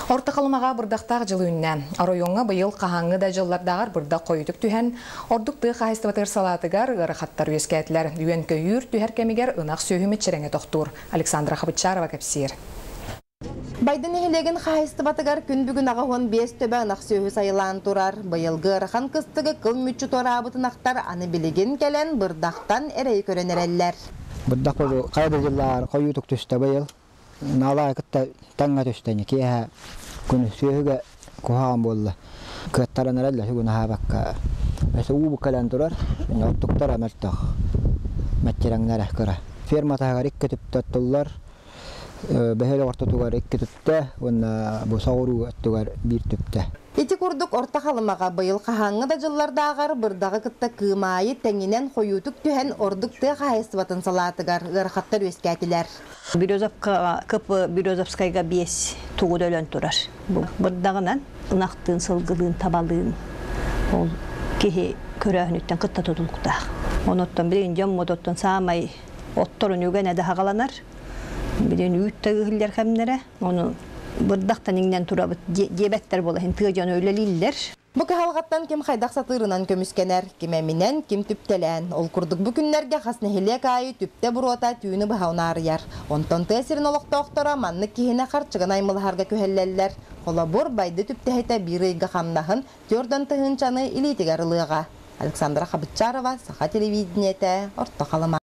Орта қалымаға бұрдақтақ жылы үннен. Аройонға бұйыл қағаңы да жыллардағар бұрдақ қойдық түхен, ордық тұғы қайысты батыр салатығар ғыры қаттар өскәтілер. Үйен көйір түхер кемігер ұнақ сөйімет череңе тоқтур. Александра Хабытчарова кәпсир. Байдың ехелеген қайысты батығар күн бүгін ағауын 5 төбе ұнақ сөйі сайылан тұрар. Бұйылғы ырықан қыстығы қыл мүтчі тора абытынақтар аны білеген кәлен бұрдақтан әрей көренерелер. Бұрдақ болу қайды жыллар қойутық түсті бұйыл. Нала кытта таңга төстәне кия күн сөйгә куһан болла. Кыттаран әллә шуны хабакка. Эсе убу калан турар. Яттыктар аматтах. Мәттерәңнәр әхкәра. Фермата гарик көтүп тоттылар. Бәһәле орта тугар икки төптә, уна бу савыру тугар бир төптә. Ити курдук орта халымаға бұйыл қағаңы да жыллардағар бұрдағы кытта кымайы тәңінен қойутық түхен ордықты қайыстыбатын салатығар ғырқаттар өскәтілер. Березовка кыпы Березовскайга 5 тугу өлөн турар. Бұрдағынан ынақтын, сылғылын, табалын ол кехи көрәхінеттен кытта тұтылықтақ. Оноттан бірін жам модоттан саамай отторын үген әді хағаланар. Бірін үйттегі хілдер кәмнері. Оны бұрдақтан еңнен турабыт дебеттер болы, тыгыжан өлелілдер. Бұқы халғаттан кем қайдақ сатырынан көміскенер, кем әмінен, кем түптелән. Ол күрдік бүкіндерге қаснахилек айы түпте бұрота түйіні бұхауна арыяр. Онтан тәсірін олықта оқтора манны кейіне қарчығын аймылығарға көхелләлілер. Қола бұр байды түптехеті бір үйгі қамнағын түрден тұхынчаны илетігер ұлыға. Александра Хабытчарова, Саха телевидениеті, Орта қалыма.